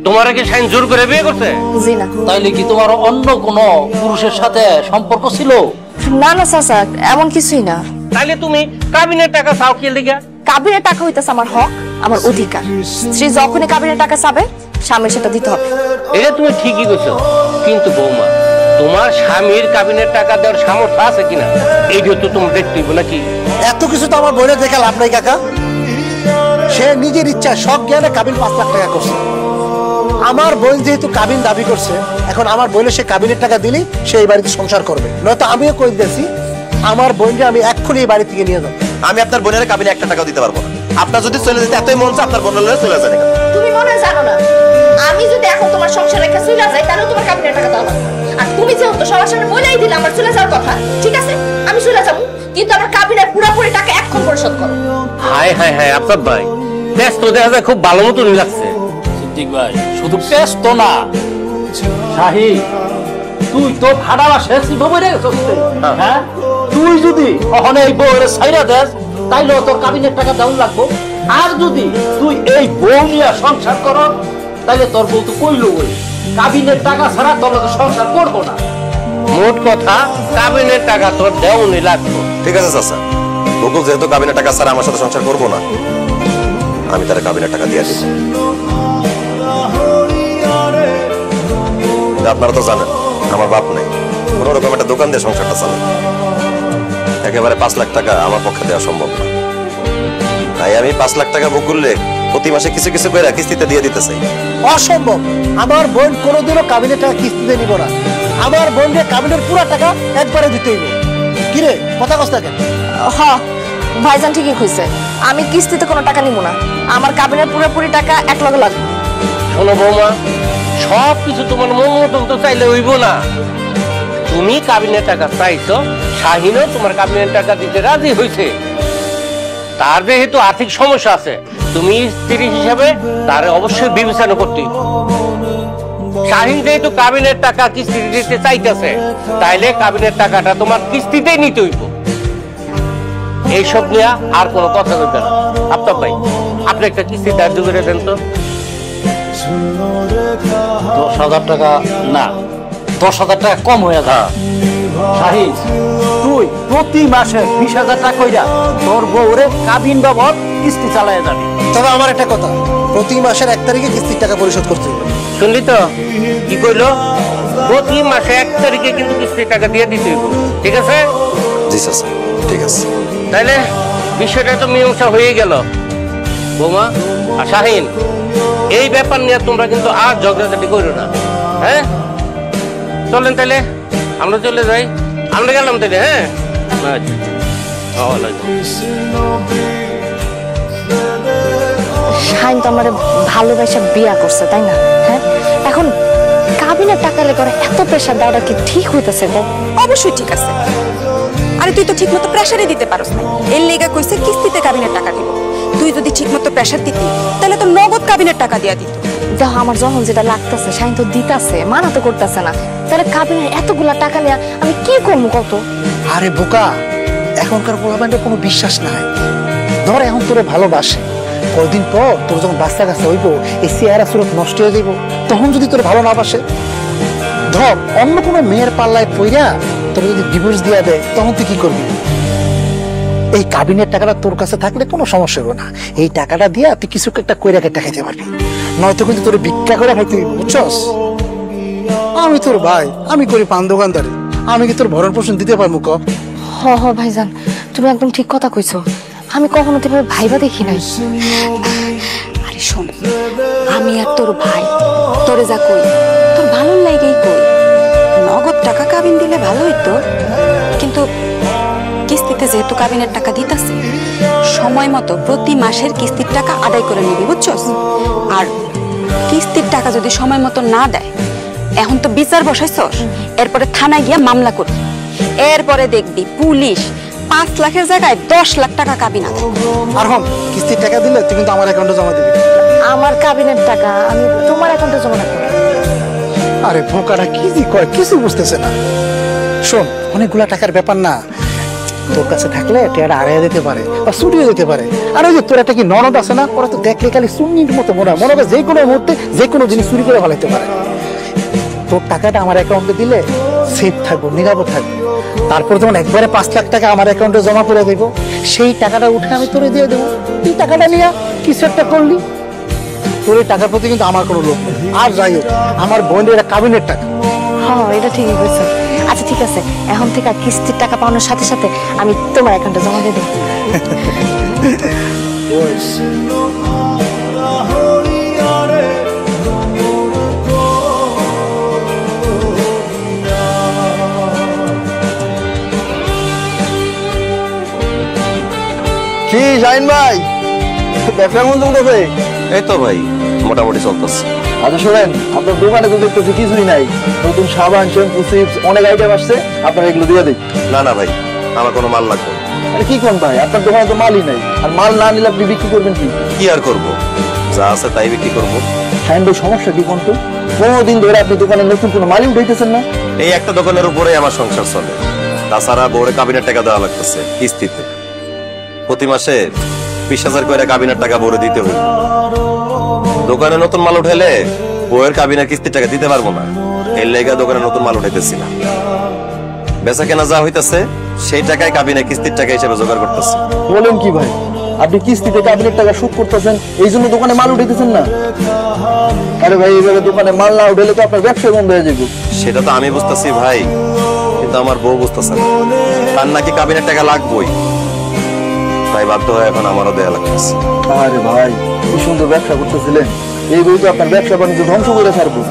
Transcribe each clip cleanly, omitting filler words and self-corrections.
তোমার কি শাইন জোর করে বিয়ে করছে? জি না। তাইলে কি তোমার অন্য কোনো পুরুষের সাথে সম্পর্ক ছিল? না না চাচা, এমন কিছুই না। তাইলে তুমি কাবিনের টাকা চাও কি লিগা? কাবিনের টাকা হইতাছে আমার হক, আমার অধিকার। স্ত্রী যখনই কাবিনের টাকা চাবে স্বামীর সেটা দিতে হবে। এটা তুমি ঠিকই কইছো, কিন্তু বৌমা তোমার স্বামীর কাবিনের টাকা দেওয়ার সামর্থ্য আছে কিনা এইটা তো তুমি দেখতে হইব নাকি? এত কিছু তো আমার বোনের দেখে লাভ নাই কাকা। সে নিজের ইচ্ছা সব জ্ঞানে কাবিন 5 লাখ টাকা করছে। আমার বোন যেহেতু কাবিন দাবি করছে, এখন আমার বোনের সে কাবিনের টাকা দিলেই সে এই বাড়িতে সংসার করবে। নয়তো আমিও কই দিয়েছি আমার বোনকে আমি এক্ষুনি এই বাড়ি থেকে নিয়ে যাবো। আমি আপনার বোনের কাবিনে 1 টাকাও দিতে পারবো না। আপনার যদি চলে যেতে এতই মন চায় আপনার বোনের লয়ে চলে যান। তুমি মনে হয় জানো না, আমি যদি এখন তোমার সংসার রেখে চলে যাই তাহলে তোমার কাবিনের টাকা দাও না। আর তুমি যেহেতু সবার সামনে বলেই দিলে আমার চলে যাওয়ার কথা, ঠিক আছে আমি চলে যাবো, কিন্তু আমার কাবিনের পুরোপুরি টাকা এখন পরিশোধ করো। হায় হায় হায় আফতাব ভাই, ব্যস্ত দেখা যায়, খুব ভালো মতনই লাগছে। সিদ্দিক ভাই শুধু ব্যস্ত না, শাহি তুই তো ভাড়া বাসে বইরে গেছিস। হ্যাঁ, তুই যদি কখনো এই বউয়ের ছাইরা দেস তাইলে তোর কাবিনের টাকা দাউন লাগবো। আর যদি তুই এই বউ নিয়ে সংসার কর তাইলে তোর বউ তো কইলো ওই কাবিনের টাকা ছাড়া তোর তো সংসার করবো না। মোট কথা কাবিনের টাকা তোর দেওয়ানি লাগবে। ঠিক আছে চাচা, বকুল যেহেতু কাবিনের টাকা ছাড়া আমার সাথে সংসার করবো না, আমি তার কাবিনের টাকা দিয়ে দিব। আপনারা তো জানেন আমার বাপ নেই, কোন রকম একটা দোকান দিয়ে সংসারটা চালায়। একেবারে 5 লাখ টাকা আমার পক্ষে দেওয়া সম্ভব না। তাই আমি 5 লাখ টাকা বকুললে প্রতি মাসে কিছু কিছু করে কিস্তিতে দিয়ে দিতে চাই। অসম্ভব, আমার বোন কোনোদিনও কাবিনের টাকা কিস্তিতে নিব না। আমার বোনকে কাবিনের পুরো টাকা একবারে দিতে হইব। কিরে কথা কস্তা কেন? হ্যাঁ ভাইজান ঠিকই কইছে, আমি কিস্তিতে কোনো টাকা নিব না। আমার কাবিনের পুরোপুরি টাকা এক লগে লাগবে। শোনো বৌমা, সব কিছু তোমার মন মতন তো চাইলে হইব না। তুমি কাবিনের টাকা চাইছো, শাহিনও তোমার কাবিনের টাকা দিতে রাজি হয়েছে। তার যেহেতু আর্থিক সমস্যা আছে, তুমি স্ত্রী হিসাবে তার অবশ্যই বিবেচনা করতে হইব। শাহিন যেহেতু কাবিনের টাকা কিস্তিতে দিতে চাইতেছে, তাইলে কাবিনের টাকাটা তোমার কিস্তিতেই নিতে হইব। এইসব নিয়ে আর কোনো কথা বলবে না। আফতাব ভাই, আপনি একটা কিস্তি ধার্য করে দেন তো। 10,000 টাকা না, 10,000 টাকা কম হয়ে যা। শাহিদ, তুই প্রতি মাসে 20,000 টাকা কইরা তোর বউরে কাবিন বাবদ কিস্তি চালায় যাবি। তবে আমার একটা কথা, প্রতি মাসের 1 তারিখে কিস্তির টাকা পরিশোধ করতে হবে। শুনলি তো কি কইলো? প্রতি মাসে 1 তারিখে কিন্তু কিস্তির টাকা দিয়ে দিতে হইব, ঠিক আছে? জি চাচা, ঠিক আছে। তাইলে বিষয়টা তো মীমাংসা হয়ে গেল। বৌমা আর শাহিন, এই ব্যাপার নিয়ে তোমরা কিন্তু আর ঝগড়াঝাটি করো না, হ্যাঁ? চলেন তাইলে আমরা চলে যাই। আমরা গেলাম তাইলে, হ্যাঁ? শাহিন তো আমার ভালোবাসা বিয়া করছে, তাই না? হ্যাঁ, এখন কাবিনের টাকা লেগে এত প্রেশার দেওয়াটা কি ঠিক হইতেছে? অবশ্যই ঠিক আছে। আরে তুই তো ঠিক মতো প্রেশারই দিতে পারস না, এর লেগা কইছে কিস্তিতে কাবিনের টাকা দিব। তুই যদি ঠিক মতো প্রেশার দিতি তাহলে তো নগদ কাবিনের টাকা দিয়া দিত। দেখো আমার যখন যেটা লাগতেছে শাহিন তো দিতাছে, মানা তো করতেছে না। তাহলে কাবিনের এতগুলা টাকা নিয়ে আমি কি করবো কত? আরে বোকা, এখনকার পোলাপানটা কোনো বিশ্বাস নাই। ধর এখন তোরে ভালোবাসে, কয়েকদিন পর তোর যখন বাচ্চা কাচ্চা হইব, এই চেহারা সুরত নষ্ট হয়ে যাইব। তখন যদি তোর ভালো না বাসে, ধর অন্য কোনো মেয়ের পাল্লায় পইরা তোর যদি ডিভোর্স দিয়া দেয়, তখন তুই কি করবি? এই কাবিনের টাকাটা তোর কাছে থাকলে কোনো সমস্যা হবে না। এই টাকাটা দিয়া তুই কিছু একটা কইরা কেটে খাইতে পারবি, নয়তো কিন্তু তোর ভিক্ষা করে খাইতে হইব, বুঝছস? আমি তোর ভাই, আমি করি পান দোকানদারি, আমি কি তোর ভরণ পোষণ দিতে পারবো ক? হ হ ভাইজান, তুমি একদম ঠিক কথা কইছো। আমি কখনো তো ভাইবা দেখি নাই। আরে শোন, আমি আর তোর ভাই, তোরে যা কই তোর ভালো লাগেই কই। নগদ টাকা কাবিন দিলে ভালো হইতো, কিন্তু কিস্তিতে যেহেতু কাবিনের টাকা দিতাছে, সময় মতো প্রতি মাসের কিস্তির টাকা আদায় করে নিবি, বুঝছস? আর কিস্তির টাকা যদি সময় মতো না দেয়, এখন তো বিচার বসাইছস, এরপরে থানায় গিয়া মামলা করবি। এরপরে দেখবি পুলিশ 5 লাখের জায়গায় 10 লাখ টাকা কাবিন আদায়। আর হন কিস্তির টাকা দিলে তুই কিন্তু আমার অ্যাকাউন্টে জমা দিবি। আমার কাবিনের টাকা আমি তোমার অ্যাকাউন্টে জমা রাখবো। আরে বোকাটা কি যে কয় কিছু বুঝতেছে না। শোন, অনেকগুলা টাকার ব্যাপার না, তোর কাছে থাকলে টেয়ারা আড়াইয়া দিতে পারে বা ছুটিও দিতে পারে। আর ওই যে তোর একটা কি ননদ আছে না, ওরা তো দেখলে খালি সুন্নির মতো মনে হবে যে কোনো মুহূর্তে যে কোনো জিনিস চুরি করে ফেলাইতে পারে। তোর টাকাটা আমার অ্যাকাউন্টে দিলে সেফ থাকবো, নিরাপদ থাকবো। তারপর যখন একবারে 5 লাখ টাকা আমার অ্যাকাউন্টে জমা করে দেবো, সেই টাকাটা উঠে আমি তোরে দিয়ে দেবো। তুই টাকাটা নিয়ে কিছু একটা করলি, তোর এই টাকার প্রতি কিন্তু আমার কোনো লোভ নেই। আর যাই হোক, আমার বোনের কাবিনের টাকা। হ্যাঁ, এটা ঠিকই বলছো। আচ্ছা ঠিক আছে, এখন থেকে আর কিস্তির টাকা পাওয়ানোর সাথে সাথে আমি তোমার অ্যাকাউন্টে জমা দিয়ে দেবো। কি শাহিন ভাই, ব্যবসা কেমন চলতেছে? এই তো ভাই মোটামুটি চলতেছে। আচ্ছা শোনেন, আপনার দোকানে তো দেখতেছি কিছুই নাই, নতুন সাবান, শ্যাম্পু, চিপস অনেক আইটেম আসছে, আপনার এগুলো দিয়ে দিই। না না ভাই, আমার কোনো মাল লাগবে না। আরে কি কোন ভাই, আপনার দোকানে তো মালই নাই, আর মাল না নিলে আপনি বিক্রি করবেন কি? কি আর করব, যা আছে তাই বিক্রি করব। শাহিন ভাই সমস্যা কি কোন তো? 15 দিন ধরে আপনি দোকানে নতুন কোনো মালই উঠাইতেছেন না। এই একটা দোকানের উপরে আমার সংসার চলে, তাছাড়া বউরে কাবিনের টাকা দেওয়া লাগতেছে কিস্তিতে। প্রতি মাসে 20,000 করে কাবিনের টাকা বউরে দিতে হবে। দোকানে নতুন মাল উঠাইলে বউয়ের কাবিনের কিস্তির টাকা দিতে পারবো না, এর লেগে দোকানে নতুন মাল উঠাইতেছি না। বেচা কেনা যা হইতেছে সেই টাকায় কাবিনের কিস্তির টাকা হিসেবে জোগাড় করতেছি। বলেন কি ভাই, আপনি কিস্তিতে কাবিনের টাকা শোধ করতেছেন, এই জন্য দোকানে মাল উঠাইতেছেন না? আরে ভাই, এইভাবে দোকানে মাল না উঠাইলে তো আপনার ব্যবসা বন্ধ হয়ে যাবে। সেটা তো আমি বুঝতেছি ভাই, কিন্তু আমার বউ বুঝতেছে না। তার নাকি কাবিনের টাকা লাগবেই, তাই বাধ্য হয়ে এখন আমারও দেয়া লাগতেছে। আরে ভাই, কি সুন্দর ব্যবসা করতেছিলেন, এই বই তো আপনার ব্যবসা বাণিজ্য ধ্বংস করে ছাড়বো।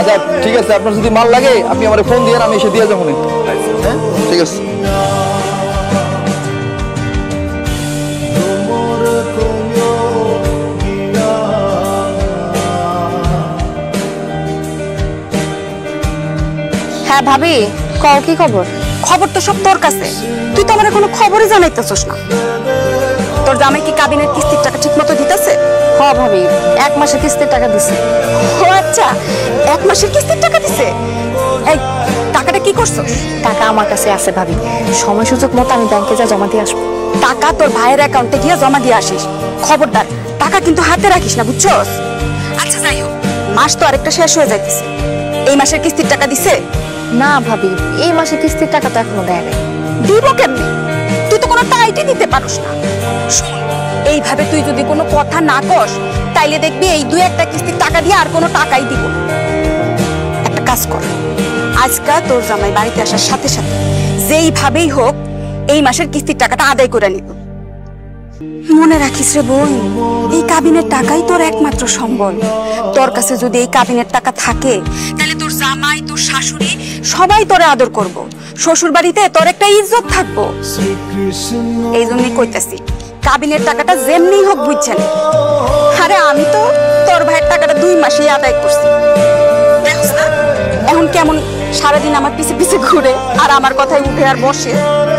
আচ্ছা ঠিক আছে, আপনার যদি মাল লাগে আপনি আমার ফোন দিয়ে, আমি এসে দিয়ে যাবো। হ্যাঁ ঠিক আছে। হ্যাঁ ভাবি, কও কি খবর? খবর তো সব তোর কাছে, তুই তো আমার কোনো খবরই জানাইতেছস না। তোর জামাই কি কাবিনের কিস্তির টাকা ঠিক মতো দিতেছে? হ্যাঁ ভাবি, 1 মাসের কিস্তির টাকা দিছে। ও আচ্ছা, 1 মাসের কিস্তির টাকা দিছে। এই টাকাটা কি করছস? টাকা আমার কাছে আছে ভাবি, সময় সুযোগ মতো আমি ব্যাংকে যা জমা দিয়ে আসবো। টাকা তোর ভাইয়ের অ্যাকাউন্টে গিয়ে জমা দিয়ে আসিস, খবরদার টাকা কিন্তু হাতে রাখিস না, বুঝছস? আচ্ছা যাই হোক, মাস তো আরেকটা শেষ হয়ে যাইতেছে, এই মাসের কিস্তির টাকা দিছে? না ভাবি, এই মাসে কিস্তির টাকা তো এখনো দেয় নাই। দিব কেমনি? তুই তো কোনো টাইটই দিতে পারস না। শুন, এইভাবে তুই যদি কোনো কথা না কস, তাইলে দেখবি এই 2-1টা কিস্তির টাকা দিয়ে আর কোনো টাকাই দিব না। একটা কাজ কর, আজকা তোর জামাই বাড়িতে আসার সাথে সাথে যেইভাবেই হোক এই মাসের কিস্তির টাকাটা আদায় করে নিব। মনে রাখিস রে বোন, এই কাবিনের টাকাই তোর একমাত্র সম্বল। তোর কাছে যদি এই কাবিনের টাকা থাকে, তাহলে তোর জামাই, তোর শাশুড়ি সবাই তোরে আদর করব, শ্বশুর বাড়িতে তোর একটা ইজ্জত থাকবো। এই জন্যই কইতেছি, কাবিনের টাকাটা যেমনি হোক বুঝছেন। আরে আমি তো তোর ভাইয়ের টাকাটা 2 মাসেই আদায় করছি, দেখছ না এখন কেমন সারাদিন আমার পিছে পিছে ঘুরে আর আমার কথায় উঠে আর বসে।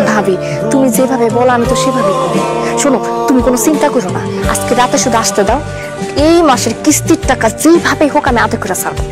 ভাবি, তুমি যেভাবে বলো আমি তো সেভাবেই করি। শোনো, তুমি কোনো চিন্তা করো না, আজকে রাতে শুধু আসতে দাও, এই মাসের কিস্তির টাকা যেভাবে হোক আমি আদায় করে ছাড়বো।